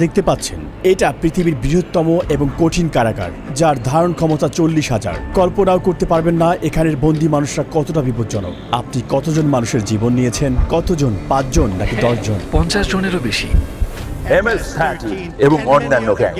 দেখতে পাচ্ছেন এটা পৃথিবীর বৃহত্তম এবং কঠিন কারাগার, যার ধারণ ক্ষমতা 40,000। কল্পনাও করতে পারবেন না এখানের বন্দী মানুষরা কতটা বিপজ্জনক। আপনি কতজন মানুষের জীবন নিয়েছেন? কতজন? 5 জন নাকি 10 জন? 50 জনেরও বেশি। MS-13 এবং অন্যান্য গ্যাং,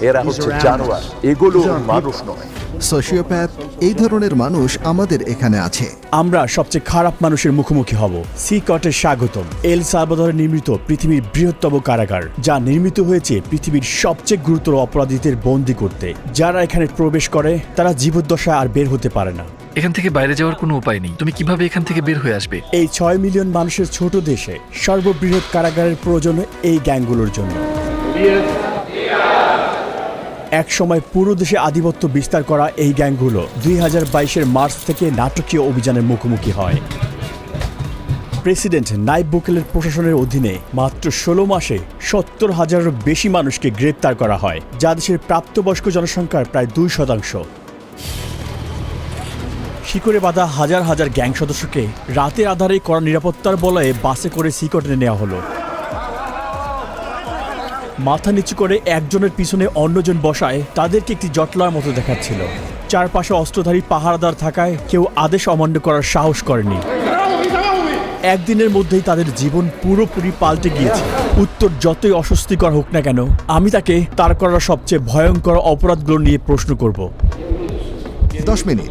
এরা হচ্ছে জানোয়ার, এগুলো মানুষ নয়। সোশিওপ্যাথ, এই ধরনের মানুষ আমাদের এখানে আছে। আমরা সবচেয়ে খারাপ মানুষের মুখোমুখি হব। সিকটের স্বাগতম। এল সালভাদরে নির্মিত পৃথিবীর বৃহত্তম কারাগার, যা নির্মিত হয়েছে পৃথিবীর সবচেয়ে গুরুতর অপরাধীদের বন্দী করতে। যারা এখানে প্রবেশ করে তারা জীবদ্দশায় আর বের হতে পারে না। এখান থেকে বাইরে যাওয়ার কোনো উপায় নেই। তুমি কিভাবে এখান থেকে বের হয়ে আসবে? এই 6 মিলিয়ন মানুষের ছোট দেশে সর্ববৃহৎ কারাগারের প্রয়োজন এই গ্যাংগুলোর জন্য। এক সময় পুরো দেশে আধিপত্য বিস্তার করা এই গ্যাংগুলো 2022-এর মার্চ থেকে নাটকীয় অভিযানের মুখোমুখি হয়। প্রেসিডেন্ট নাইব বুকেলের প্রশাসনের অধীনে মাত্র 16 মাসে 70,000-এরও বেশি মানুষকে গ্রেপ্তার করা হয়, যা দেশের প্রাপ্তবয়স্ক জনসংখ্যার প্রায় 2%। শিকড়ে বাঁধা হাজার হাজার গ্যাং সদস্যকে রাতের আধারে কড়া নিরাপত্তার বলয়ে বাসে করে সিকটে নেওয়া হলো। মাথা নিচু করে একজনের পিছনে অন্যজন বসায় তাদেরকে একটি জটলার মতো দেখাচ্ছিল। চারপাশে অস্ত্রধারী পাহারাদার থাকায় কেউ আদেশ অমান্য করার সাহস করেনি। একদিনের মধ্যেই তাদের জীবন পুরোপুরি পাল্টে গিয়েছে। উত্তর যতই অস্বস্তিকর হোক না কেন, আমি তাকে তার করা সবচেয়ে ভয়ঙ্কর অপরাধগুলো নিয়ে প্রশ্ন করব। 10 মিনিট।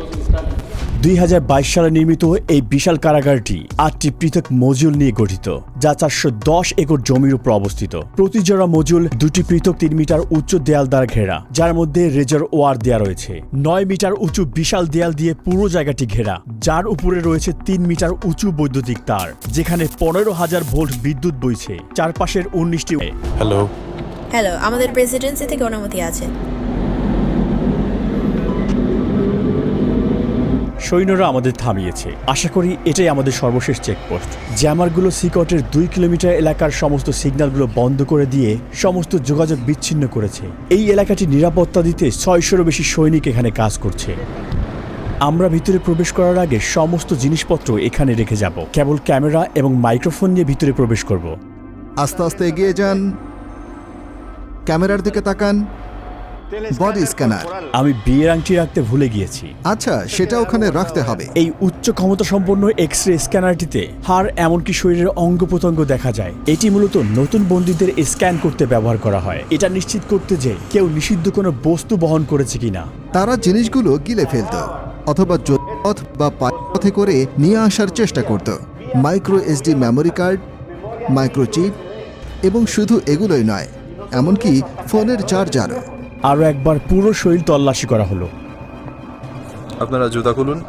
2022 সালে নির্মিত এই বিশাল কারাগারটি 8টি পৃথক মজুল নিয়ে গঠিত, যা 410 একর জমির উপর অবস্থিত। প্রতি জোড়া মজুল 2টি পৃথক 3 মিটার উচ্চ দেয়াল দ্বারা ঘেরা, যার মধ্যে রিজার্ভোয়ার দেয়া রয়েছে। 9 মিটার উঁচু বিশাল দেয়াল দিয়ে পুরো জায়গাটি ঘেরা, যার উপরে রয়েছে 3 মিটার উঁচু বৈদ্যুতিক তার, যেখানে 15,000 ভোল্ট বিদ্যুৎ বইছে। চারপাশের 19টি হ্যালো, আমাদের প্রেসিডেন্সি থেকে অনুমতি আছে। সৈন্যরা আমাদের থামিয়েছে। আশা করি এটাই আমাদের সর্বশেষ চেকপোস্ট। জ্যামারগুলো সিকটের 2 কিলোমিটার এলাকার সমস্ত সিগন্যালগুলো বন্ধ করে দিয়ে সমস্ত যোগাযোগ বিচ্ছিন্ন করেছে। এই এলাকাটি নিরাপত্তা দিতে 600-এরও বেশি সৈনিক এখানে কাজ করছে। আমরা ভিতরে প্রবেশ করার আগে সমস্ত জিনিসপত্র এখানে রেখে যাব। কেবল ক্যামেরা এবং মাইক্রোফোন নিয়ে ভিতরে প্রবেশ করব। আস্তে আস্তে এগিয়ে যান, ক্যামেরার দিকে তাকান। Body scanner. আমি বিয়ের আংটি রাখতে ভুলে গিয়েছি। আচ্ছা, সেটা ওখানে রাখতে হবে। এই উচ্চ ক্ষমতা সম্পন্ন এক্স-রে স্ক্যানারটিতে হাড় এমনকি শরীরের অঙ্গ প্রত্যঙ্গ দেখা যায়। এটি মূলত নতুন বন্দীদের স্ক্যান করতে ব্যবহার করা হয়, এটা নিশ্চিত করতে যে কেউ নিষিদ্ধ কোনো বস্তু বহন করেছে কিনা। তারা জিনিসগুলো গিলে ফেলত অথবা পথ বা পথে করে নিয়ে আসার চেষ্টা করত। Micro SD memory card, microchip, এবং শুধু এগুলোই নয়, এমনকি ফোনের চার্জারও। আরও একবার পুরো শরীর তল্লাশি করা হলো। আপনারা জুতা খুলুন।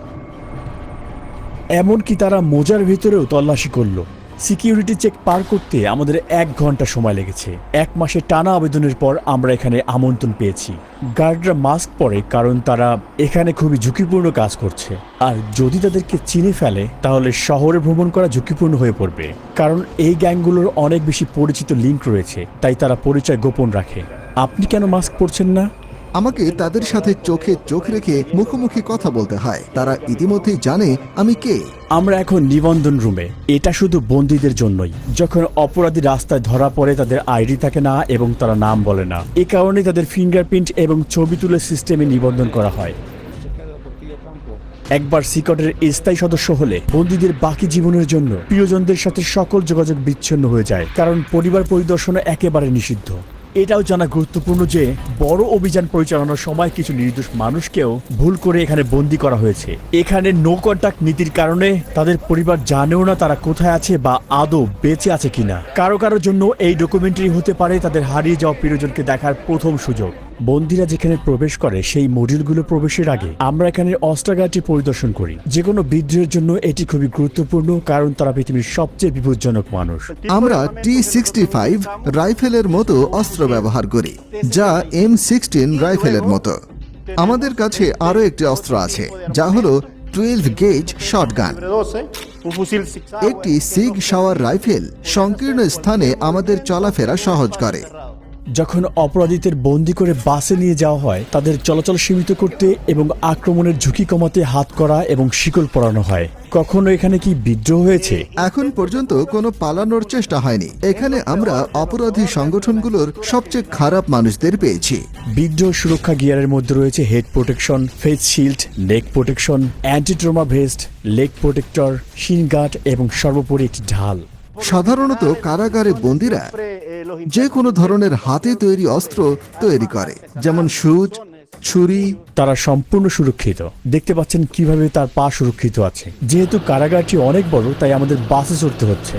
এমনকি তারা মোজার ভিতরেও তল্লাশি করলো। সিকিউরিটি চেক পার করতে আমাদের 1 ঘন্টা সময় লেগেছে। 1 মাসের টানা আবেদনের পর আমরা এখানে আমন্ত্রণ পেয়েছি। গার্ডরা মাস্ক পরে, কারণ তারা এখানে খুবই ঝুঁকিপূর্ণ কাজ করছে। আর যদি তাদেরকে চিনে ফেলে তাহলে শহরে ভ্রমণ করা ঝুঁকিপূর্ণ হয়ে পড়বে, কারণ এই গ্যাংগুলোর অনেক বেশি পরিচিত লিঙ্ক রয়েছে, তাই তারা পরিচয় গোপন রাখে। আপনি কেন মাস্ক পরছেন না? আমাকে তাদের সাথে চোখে চোখ রেখে মুখোমুখি কথা বলতে হয়। তারা ইতিমধ্যেই জানে আমি কে। আমরা এখন নিবন্ধন রুমে। এটা শুধু বন্দীদের জন্যই। যখন অপরাধী রাস্তায় ধরা পড়ে তাদের আইডি থাকে না এবং তারা নাম বলে না, এ কারণে তাদের ফিঙ্গারপ্রিন্ট এবং ছবি তুলে সিস্টেমে নিবন্ধন করা হয়। একবার সিকটের স্থায়ী সদস্য হলে বন্দীদের বাকি জীবনের জন্য প্রিয়জনদের সাথে সকল যোগাযোগ বিচ্ছিন্ন হয়ে যায়, কারণ পরিবার পরিদর্শন একেবারে নিষিদ্ধ। এটাও জানা গুরুত্বপূর্ণ যে বড় অভিযান পরিচালনার সময় কিছু নির্দোষ মানুষকেও ভুল করে এখানে বন্দী করা হয়েছে। এখানে নো কন্টাক্ট নীতির কারণে তাদের পরিবার জানেও না তারা কোথায় আছে বা আদৌ বেঁচে আছে কিনা। কারো কারোর জন্য এই ডকুমেন্টারি হতে পারে তাদের হারিয়ে যাওয়া প্রিয়জনকে দেখার প্রথম সুযোগ। বন্দীরা যেখানে প্রবেশ করে সেই মডিউলগুলো প্রবেশের আগে আমরা এখানে অস্ত্রাগারটি পরিদর্শন করি। যে কোনো বিদ্রোহের জন্য এটি খুবই গুরুত্বপূর্ণ, কারণ তারা পৃথিবীর সবচেয়ে বিপজ্জনক মানুষ। আমরা T65 রাইফেলের মতো অস্ত্র ব্যবহার করি, যা M16 রাইফেলের মতো। আমাদের কাছে আরও একটি অস্ত্র আছে, যা হলো 12 গেজ শটগান। একটি সিগ শাওয়ার রাইফেল সংকীর্ণ স্থানে আমাদের চলাফেরা সহজ করে। যখন অপরাধীদের বন্দি করে বাসে নিয়ে যাওয়া হয় তাদের চলাচল সীমিত করতে এবং আক্রমণের ঝুঁকি কমাতে হাত করা এবং শিকল পরানো হয়। কখনো এখানে কি বিদ্রোহ হয়েছে? এখন পর্যন্ত কোনো পালানোর চেষ্টা হয়নি। এখানে আমরা অপরাধী সংগঠনগুলোর সবচেয়ে খারাপ মানুষদের পেয়েছি। বিদ্রোহ সুরক্ষা গিয়ারের মধ্যে রয়েছে head protection, face shield, neck protection, anti trauma vest, leg protector, shin guard এবং সর্বোপরি একটি ঢাল। সাধারণত কারাগারে বন্দীরা যে কোনো ধরনের হাতে তৈরি অস্ত্র তৈরি করে, যেমন সুচ, ছুরি। তারা সম্পূর্ণ সুরক্ষিত। দেখতে পাচ্ছেন কিভাবে তার পা সুরক্ষিত আছে। যেহেতু কারাগারটি অনেক বড় তাই আমাদের বাসে চড়তে হচ্ছে।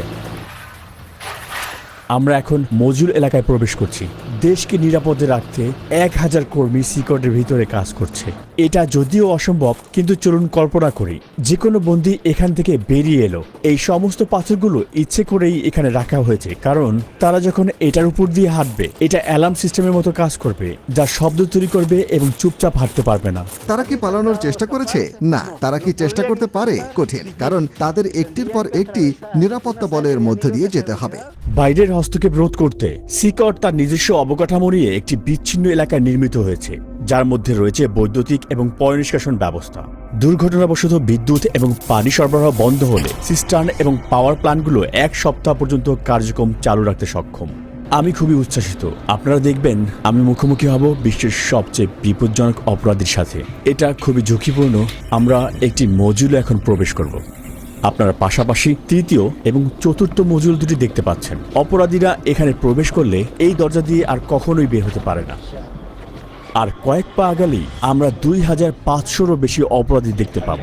আমরা এখন মজুল এলাকায় প্রবেশ করছি। দেশকে নিরাপদে রাখতে 1000 কর্মী সিকটের ভিতরে কাজ করছে। এটা যদিও অসম্ভব, কিন্তু চলুন কল্পনা করি যে কোনো বন্দী এখান থেকে বেরিয়ে এলো। এই সমস্ত পাথরগুলো ইচ্ছে করেই এখানে রাখা হয়েছে, কারণ তারা যখন এটার উপর দিয়ে হাঁটবে এটা অ্যালার্ম সিস্টেমের মতো কাজ করবে, যা শব্দ তৈরি করবে এবং চুপচাপ হাঁটতে পারবে না। তারা কি পালানোর চেষ্টা করেছে? না। তারা কি চেষ্টা করতে পারে? কঠিন, কারণ তাদের একটির পর একটি নিরাপত্তা বলয়ের মধ্য দিয়ে যেতে হবে। বাইরের হস্তক্ষেপ রোধ করতে সিকট তার নিজস্ব অবকাঠামো নিয়ে একটি বিচ্ছিন্ন এলাকায় নির্মিত হয়েছে, যার মধ্যে রয়েছে বৈদ্যুতিক এবং পয় নিষ্কাশন ব্যবস্থা। দুর্ঘটনাবশত বিদ্যুৎ এবং পানি সরবরাহ বন্ধ হলে সিস্টার্ন এবং পাওয়ার প্ল্যান্টগুলো 1 সপ্তাহ পর্যন্ত কার্যক্রম চালু রাখতে সক্ষম। আমি খুবই উচ্ছ্বাসিত। আপনারা দেখবেন আমি মুখোমুখি হব বিশ্বের সবচেয়ে বিপজ্জনক অপরাধীর সাথে। এটা খুবই ঝুঁকিপূর্ণ। আমরা একটি মজুলে এখন প্রবেশ করব। আপনারা পাশাপাশি তৃতীয় এবং চতুর্থ মজুল দুটি দেখতে পাচ্ছেন। অপরাধীরা এখানে প্রবেশ করলে এই দরজা দিয়ে আর কখনোই বের হতে পারে না। আর কয়েক পা আগালেই আমরা 2500-রও বেশি অপরাধী দেখতে পাব।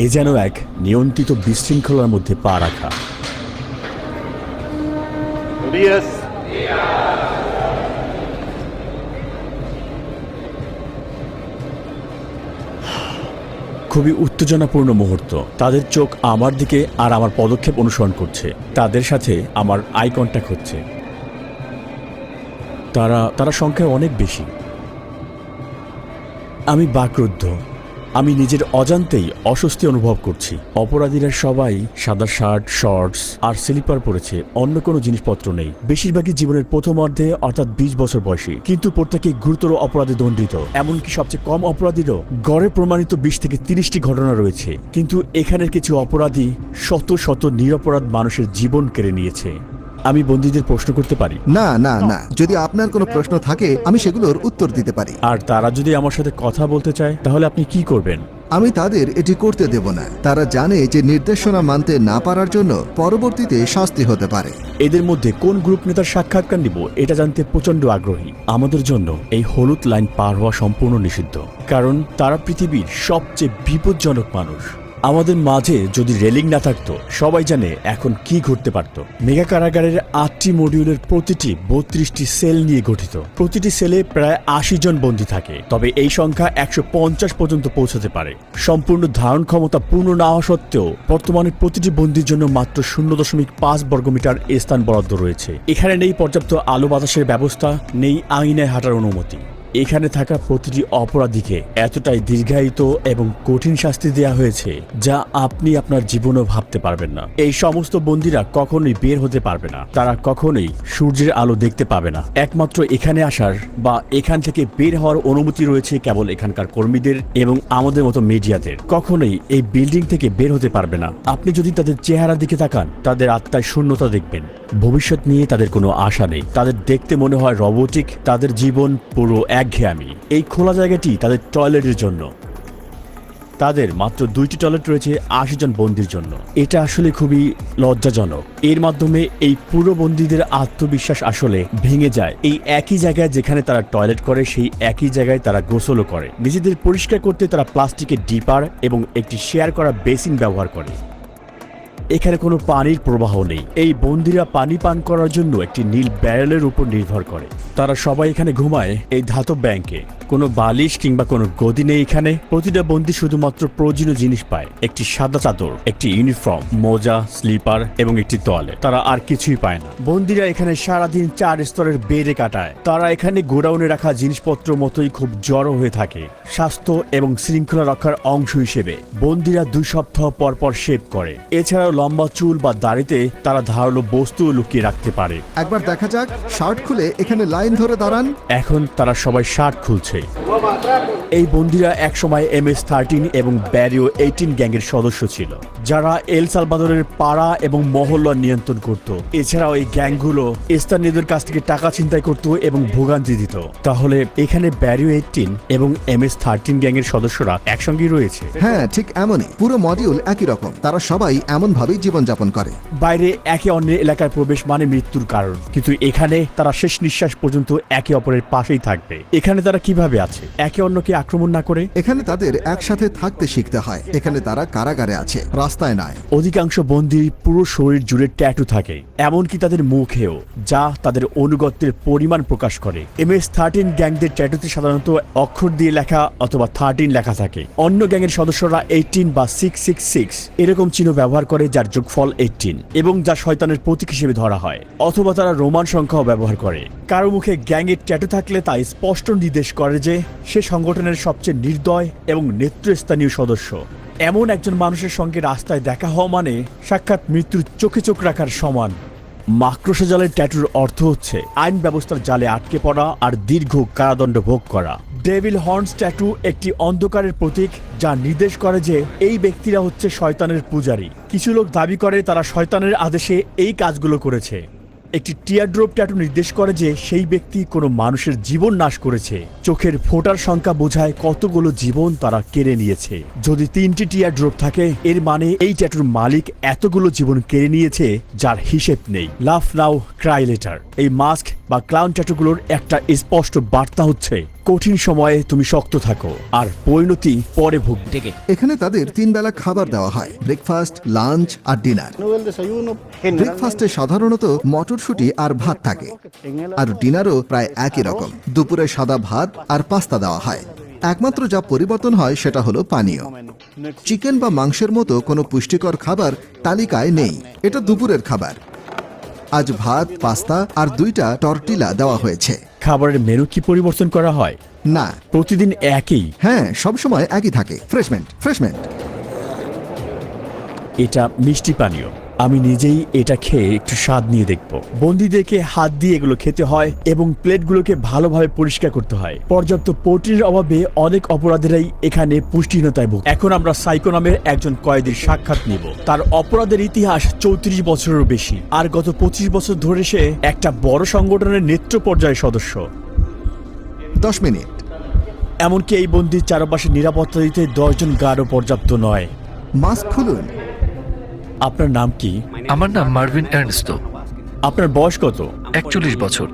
এ যেন এক নিয়ন্ত্রিত বিশৃঙ্খলার মধ্যে পা রাখা। খুবই উত্তেজনাপূর্ণ মুহূর্ত। তাদের চোখ আমার দিকে আর আমার পদক্ষেপ অনুসরণ করছে। তাদের সাথে আমার আই কন্ট্যাক্ট হচ্ছে। তারা সংখ্যায় অনেক বেশি। আমি বাকরুদ্ধ। আমি নিজের অজান্তেই অস্বস্তি অনুভব করছি। অপরাধীরা সবাই সাদা শার্ট, শর্টস আর স্লিপার পরেছে, অন্য কোনো জিনিসপত্র নেই। বেশিরভাগই জীবনের প্রথমার্ধে অর্থাৎ 20 বছর বয়সী, কিন্তু প্রত্যেকে গুরুতর অপরাধে দণ্ডিত। এমনকি সবচেয়ে কম অপরাধীরও গড়ে প্রমাণিত 20 থেকে 30টি ঘটনা রয়েছে। কিন্তু এখানের কিছু অপরাধী শত শত নিরপরাধ মানুষের জীবন কেড়ে নিয়েছে। আমি বন্দীদের প্রশ্ন করতে পারি? না না না, যদি আপনার কোনো প্রশ্ন থাকে আমি সেগুলোর উত্তর দিতে পারি। আর তারা যদি আমার সাথে কথা বলতে চায় তাহলে আপনি কি করবেন? আমি তাদের এটি করতে দেব না। তারা জানে যে নির্দেশনা মানতে না পারার জন্য পরবর্তীতে শাস্তি হতে পারে। এদের মধ্যে কোন গ্রুপ নেতার সাক্ষাৎকার নিব এটা জানতে প্রচন্ড আগ্রহী। আমাদের জন্য এই হলুদ লাইন পার হওয়া সম্পূর্ণ নিষিদ্ধ, কারণ তারা পৃথিবীর সবচেয়ে বিপজ্জনক মানুষ। আমাদের মাঝে যদি রেলিং না থাকতো সবাই জানে এখন কি ঘটতে পারত। মেগা কারাগারের 8টি মডিউলের প্রতিটি 32টি সেল নিয়ে গঠিত। প্রতিটি সেলে প্রায় 80 জন বন্দী থাকে, তবে এই সংখ্যা 150 পর্যন্ত পৌঁছাতে পারে। সম্পূর্ণ ধারণ ক্ষমতা পূর্ণ না হওয়া সত্ত্বেও বর্তমানে প্রতিটি বন্দীর জন্য মাত্র 0.5 বর্গমিটার স্থান বরাদ্দ রয়েছে। এখানে নেই পর্যাপ্ত আলো বাতাসের ব্যবস্থা, নেই আঙিনায় হাঁটার অনুমতি। এখানে থাকা প্রতিটি অপরাধীকে এতটাই দীর্ঘায়িত এবং কঠিন শাস্তি দেওয়া হয়েছে যা আপনি আপনার জীবনেও ভাবতে পারবেন না। এই সমস্ত বন্দীরা কখনোই বের হতে পারবে না। তারা কখনোই সূর্যের আলো দেখতে পাবে না। একমাত্র এখানে আসার বা এখান থেকে বের হওয়ার অনুমতি রয়েছে কেবল এখানকার কর্মীদের এবং আমাদের মতো মিডিয়াদের। কখনোই এই বিল্ডিং থেকে বের হতে পারবে না। আপনি যদি তাদের চেহারার দিকে তাকান তাদের আত্মায় শূন্যতা দেখবেন। ভবিষ্যৎ নিয়ে তাদের কোনো আশা নেই। তাদের দেখতে মনে হয় রোবটিক। তাদের জীবন পুরো একঘেয়েমি। এই খোলা জায়গাটি তাদের টয়লেটের জন্য। তাদের মাত্র 2টি টয়লেট রয়েছে 80 জন বন্দীর জন্য। এটা আসলে খুবই লজ্জাজনক। এর মাধ্যমে এই পুরো বন্দীদের আত্মবিশ্বাস আসলে ভেঙে যায়। এই একই জায়গায় যেখানে তারা টয়লেট করে সেই একই জায়গায় তারা গোসলও করে। নিজেদের পরিষ্কার করতে তারা প্লাস্টিকের ডিপার এবং একটি শেয়ার করা বেসিন ব্যবহার করে। এখানে কোনো পানির প্রবাহ নেই। এই বন্দীরা পানি পান করার জন্য একটি নীল ব্যারেলের উপর নির্ভর করে। তারা সবাই এখানে ঘুমায় এই ধাতব ব্যাংকে। কোনো বালিশ কিংবা কোনো গদি নেই এখানে। প্রতিটা বন্দী শুধুমাত্র প্রয়োজনীয় জিনিস পায়: একটি সাদা চাদর, একটি ইউনিফর্ম, মোজা, স্লিপার এবং একটি টয়লেট। তারা আর কিছুই পায় না। বন্দীরা এখানে সারাদিন 4 স্তরের বেডে কাটায়। তারা এখানে গোডাউনে রাখা জিনিসপত্র মতোই খুব জড়ো হয়ে থাকে। স্বাস্থ্য এবং শৃঙ্খলা রক্ষার অংশ হিসেবে বন্দীরা 2 সপ্তাহ পর পর শেভ করে। এছাড়াও লম্বা চুল বা দাড়িতে তারা ধারালো বস্তু লুকিয়ে রাখতে পারে। একবার দেখা যাক, শার্ট খুলে এখানে লাইন ধরে দাঁড়ান। এখন তারা সবাই শার্ট খুলছে। এই বন্দীরা একসময় MS-13 এবং ব্যারিও 18 গ্যাংয়ের সদস্য ছিল, যারা এল সালভাদরের পাড়া এবং মহল্লা নিয়ন্ত্রণ করত। এছাড়াও এই গ্যাংগুলো স্থানীয়দের কাছ থেকে টাকা ছিনতাই করত এবং ভোগান্তি দিত। তাহলে এখানে ব্যারিও 18 এবং MS-13 গ্যাংয়ের সদস্যরা একসঙ্গেই রয়েছে। হ্যাঁ, ঠিক এমনই। পুরো মডিউল একই রকম। তারা সবাই এমনভাবেই জীবনযাপন করে। বাইরে একে অন্যের এলাকায় প্রবেশ মানে মৃত্যুর কারণ, কিন্তু এখানে তারা শেষ নিঃশ্বাস পর্যন্ত একে অপরের পাশেই থাকবে। এখানে তারা কিভাবে আছে একে অন্যকে আক্রমণ না করে? এখানে তাদের একসাথে থাকতে শিখতে হয়। এখানে তারা কারাগারে আছে, রাস্তায় নয়। অধিকাংশ বন্দীর পুরো শরীর জুড়ে ট্যাটু থাকে, এমনকি তাদের মুখেও, যা তাদের অনুগত্যের পরিমাণ প্রকাশ করে। MS-13 গ্যাংদের ট্যাটুতে সাধারণত অক্ষর দিয়ে লেখা অথবা 13 লেখা থাকে। অন্য গ্যাংয়ের সদস্যরা 18 বা 666 এরকম চিহ্ন ব্যবহার করে, যার যোগফল 18 এবং যা শয়তানের প্রতীক হিসেবে ধরা হয়। অথবা তারা রোমান সংখ্যাও ব্যবহার করে। কারো মুখে গ্যাংয়ের ট্যাটু থাকলে তা স্পষ্ট নির্দেশ করে যে সে সংগঠনের সবচেয়ে নির্দয় এবং নেতৃস্থানীয় সদস্য। এমন একজন মানুষের সঙ্গে রাস্তায় দেখা হওয়া মানে সাক্ষাৎ মৃত্যুর চোখে চোখ রাখার সমান। মাকড়সা জালের ট্যাটুর অর্থ হচ্ছে আইন ব্যবস্থার জালে আটকে পড়া আর দীর্ঘ কারাদণ্ড ভোগ করা। ডেভিল হর্নস ট্যাটু একটি অন্ধকারের প্রতীক, যা নির্দেশ করে যে এই ব্যক্তিরা হচ্ছে শয়তানের পূজারী। কিছু লোক দাবি করে তারা শয়তানের আদেশে এই কাজগুলো করেছে। একটি টিয়ারড্রপ ট্যাটু নির্দেশ করে যে সেই ব্যক্তি কোনো মানুষের জীবন নাশ করেছে। চোখের ফোঁটার সংখ্যা বোঝায় কতগুলো জীবন তারা কেড়ে নিয়েছে। যদি 3টি টিয়ারড্রপ থাকে, এর মানে এই ট্যাটুর মালিক এতগুলো জীবন কেড়ে নিয়েছে যার হিসেব নেই। লাফ নাও ক্রাই লেটার, এই মাস্ক বা ক্লাউন ট্যাটুগুলোর একটা স্পষ্ট বার্তা হচ্ছে কঠিন সময়ে তুমি শক্ত থাকো আর পরিণতি পরে ভুগবে। এখানে তাদের 3 বেলা খাবার দেওয়া হয়, ব্রেকফাস্ট, লাঞ্চ আর ডিনার। ব্রেকফাস্টে সাধারণত মটরশুঁটি আর ভাত থাকে, আর ডিনারও প্রায় একই রকম। দুপুরে সাদা ভাত আর পাস্তা দেওয়া হয়। একমাত্র যা পরিবর্তন হয় সেটা হলো পানীয়। চিকেন বা মাংসের মতো কোনো পুষ্টিকর খাবার তালিকায় নেই। এটা দুপুরের খাবার। আজ ভাত, পাস্তা আর 2টা টর্টিলা দেওয়া হয়েছে। খাবারের মেনু কি পরিবর্তন করা হয়? না, প্রতিদিন একই। হ্যাঁ, সবসময় একই থাকে। ফ্রেশমেন্ট। এটা মিষ্টি পানীয়। আমি নিজেই এটা খেয়ে একটু স্বাদ নিয়ে দেখব। বন্দীদেরকে হাত দিয়ে এগুলো খেতে হয় এবং প্লেটগুলোকে ভালোভাবে পরিষ্কার করতে হয়। পর্যাপ্ত প্রোটিনের অভাবে অনেক অপরাধীরাই এখানে পুষ্টিহীনতায় ভোগে। এখন আমরা সাইকো নামের একজন কয়েদির সাক্ষাৎ নিব। তার অপরাধের ইতিহাস 34 বছরেরও বেশি, আর গত 25 বছর ধরে সে একটা বড় সংগঠনের নেতৃত্ব পর্যায়ের সদস্য। 10 মিনিট। এমনকি এই বন্দির চারপাশে নিরাপত্তা দিতে 10 জন গার্ডও পর্যাপ্ত নয়। মাস্ক খুলুন। আপনার নাম কি? আমার নাম মার্ভিন এর্নস্টো। আপনার বয়স কত? 41 বছর।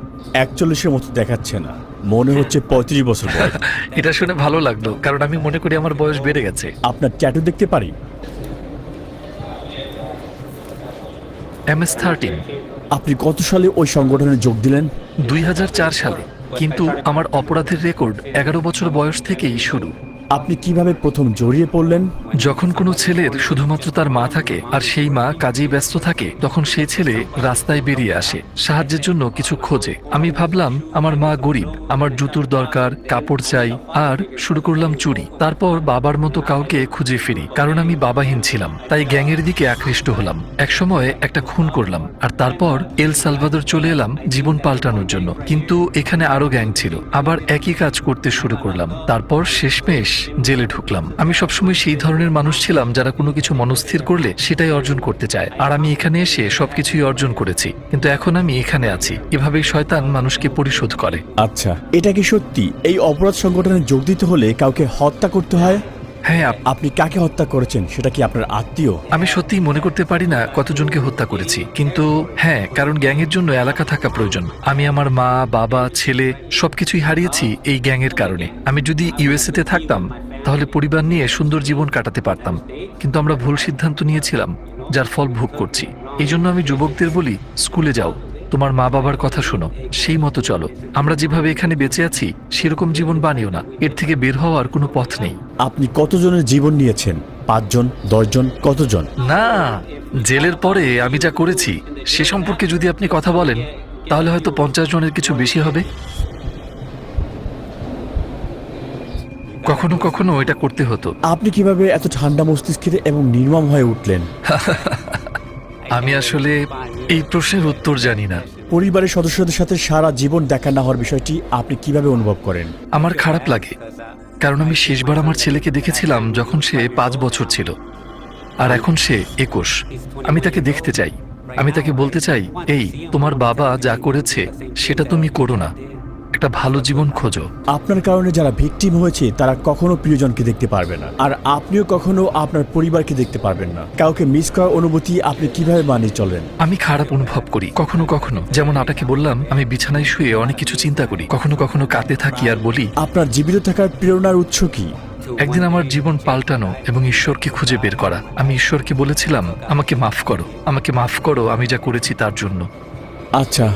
41-এর মতো দেখাচ্ছে না, মনে হচ্ছে 35 বছর বয়স। এটা শুনে ভালো লাগলো, কারণ আমি মনে করি আমার বয়স বেড়ে গেছে। আপনার ট্যাটু দেখতে পারি? MS-13। আপনি কত সালে ওই সংগঠনে যোগ দিলেন? 2004 সালে, কিন্তু আমার অপরাধের রেকর্ড 11 বছর বয়স থেকেই শুরু। আপনি কিভাবে প্রথম জড়িয়ে পড়লেন? যখন কোনো ছেলের শুধুমাত্র তার মা থাকে আর সেই মা কাজেই ব্যস্ত থাকে, তখন সেই ছেলে রাস্তায় বেরিয়ে আসে, সাহায্যের জন্য কিছু খোঁজে। আমি ভাবলাম আমার মা গরিব, আমার জুতোর দরকার, কাপড় চাই, আর শুরু করলাম চুরি। তারপর বাবার মতো কাউকে খুঁজে ফিরি, কারণ আমি বাবাহীন ছিলাম, তাই গ্যাংয়ের দিকে আকৃষ্ট হলাম। একসময় একটা খুন করলাম, আর তারপর এল সালভাদর চলে এলাম জীবন পাল্টানোর জন্য। কিন্তু এখানে আরো গ্যাং ছিল, আবার একই কাজ করতে শুরু করলাম। তারপর শেষমেশ জেলে ঢুকলাম। আমি সবসময় সেই ধরনের মানুষ ছিলাম যারা কোনো কিছু মনস্থির করলে সেটাই অর্জন করতে চায়, আর আমি এখানে এসে সবকিছুই অর্জন করেছি। কিন্তু এখন আমি এখানে আছি। এভাবেই শয়তান মানুষকে পরিশোধ করে। আচ্ছা, এটা কি সত্যি এই অপরাধ সংগঠনে যোগ দিতে হলে কাউকে হত্যা করতে হয়? হ্যাঁ। আপনি কাকে হত্যা করেছেন? সেটা কি আপনার আত্মীয়? আমি সত্যিই মনে করতে পারি না কতজনকে হত্যা করেছি, কিন্তু হ্যাঁ, কারণ গ্যাংয়ের জন্য এলাকা থাকা প্রয়োজন। আমি আমার মা, বাবা, ছেলে সবকিছুই হারিয়েছি এই গ্যাংয়ের কারণে। আমি যদি USA তে থাকতাম তাহলে পরিবার নিয়ে সুন্দর জীবন কাটাতে পারতাম, কিন্তু আমরা ভুল সিদ্ধান্ত নিয়েছিলাম, যার ফল ভোগ করছি। এই জন্য আমি যুবকদের বলি, স্কুলে যাও, তোমার মা বাবার কথা শোনো, সেই মতো চলো। আমরা যেভাবে এখানে বেঁচে আছি সেরকম জীবন বানিও না, এর থেকে বের হওয়ার কোনো পথ নেই। আপনি কতজনের জীবন নিয়েছেন? 5 জন, 10 জন, কতজন? না, জেলের পরে আমি যা করেছি সে সম্পর্কে যদি আপনি কথা বলেন তাহলে হয়তো 50 জনের কিছু বেশি হবে। কখনো কখনো এটা করতে হতো। আপনি কিভাবে এত ঠান্ডা মস্তিষ্কের এবং নির্মম হয়ে উঠলেন? আমি আসলে এই প্রশ্নের উত্তর জানি না। পরিবারের সদস্যদের সাথে সারা জীবন দেখা না হওয়ার বিষয়টি আপনি কিভাবে অনুভব করেন? আমার খারাপ লাগে, কারণ আমি শেষবার আমার ছেলেকে দেখেছিলাম যখন সে 5 বছর ছিল, আর এখন সে 21। আমি তাকে দেখতে চাই, আমি তাকে বলতে চাই, এই তোমার বাবা যা করেছে সেটা তুমি করো না, একটা ভালো জীবন খোঁজো। আপনার কারণে যারা ভিকটিম হয়েছে তারা কখনো প্রিয়জনকে দেখতে পারবে না, আর আপনিও কখনো আপনার পরিবারকে দেখতে পারবেন না। কাউকে মিস করার অনুভূতি আপনি কিভাবে মানিয়ে চলেন? আমি খারাপ অনুভব করি কখনো কখনো, যেমন আপনাকে বললাম আমি বিছানায় শুয়ে অনেক কিছু চিন্তা করি, কখনো কখনো কাঁদতে থাকি আর বলি আপনার জীবিত থাকার প্রেরণার উৎস কি? একদিন আমার জীবন পাল্টানো এবং ঈশ্বরকে খুঁজে বের করা। আমি ঈশ্বরকে বলেছিলাম, আমাকে মাফ করো, আমাকে মাফ করো আমি যা করেছি তার জন্য। আচ্ছা,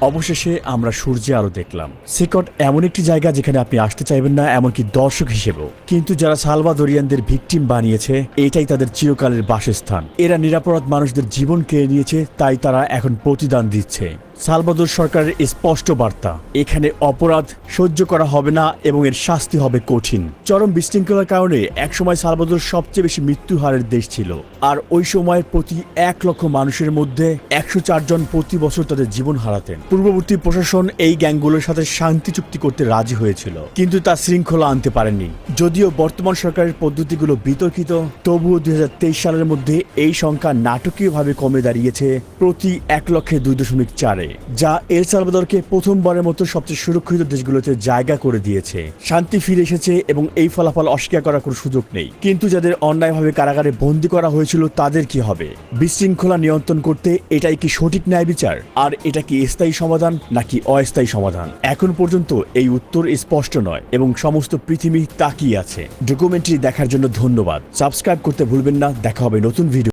অবশেষে আমরা সূর্যে আলো দেখলাম। সেকট এমন একটি জায়গা যেখানে আপনি আসতে চাইবেন না, এমনকি দর্শক হিসেবেও। কিন্তু যারা সালভাদোরিয়ানদের ভিকটিম বানিয়েছে, এটাই তাদের চিরকালের বাসস্থান। এরা নিরাপরাধ মানুষদের জীবন কেড়ে নিয়েছে, তাই তারা এখন প্রতিদান দিচ্ছে। সালভাদোর সরকারের স্পষ্ট বার্তা, এখানে অপরাধ সহ্য করা হবে না এবং এর শাস্তি হবে কঠিন। চরম বিশৃঙ্খলার কারণে একসময় সালভাদোর সবচেয়ে বেশি মৃত্যু হারের দেশ ছিল, আর ওই সময় প্রতি 1 লক্ষ মানুষের মধ্যে 104 জন প্রতি বছর তাদের জীবন হারাতেন। পূর্ববর্তী প্রশাসন এই গ্যাংগুলোর সাথে শান্তি চুক্তি করতে রাজি হয়েছিল, কিন্তু তা শৃঙ্খলা আনতে পারেনি। যদিও বর্তমান সরকারের পদ্ধতিগুলো বিতর্কিত, তবুও 2023 সালের মধ্যে এই সংখ্যা নাটকীয়ভাবে কমে দাঁড়িয়েছে প্রতি 1 লক্ষে 2.4-এ, যা এল সালভাদরকে প্রথমবারের মতো সবচেয়ে সুরক্ষিত দেশগুলোতে জায়গা করে দিয়েছে। শান্তি ফিরে এসেছে এবং এই ফলাফল অস্বীকার করার কোনো সুযোগ নেই। কিন্তু যাদের অন্যায়ভাবে কারাগারে বন্দী করা হয়েছিল তাদের কি হবে? বিশৃঙ্খলা নিয়ন্ত্রণ করতে এটাই কি সঠিক ন্যায় বিচার? আর এটা কি স্থায়ী সমাধান নাকি অস্থায়ী সমাধান? এখন পর্যন্ত এই উত্তর স্পষ্ট নয় এবং সমস্ত পৃথিবী তাকিয়ে আছে। ডকুমেন্টারি দেখার জন্য ধন্যবাদ। সাবস্ক্রাইব করতে ভুলবেন না। দেখা হবে নতুন ভিডিও।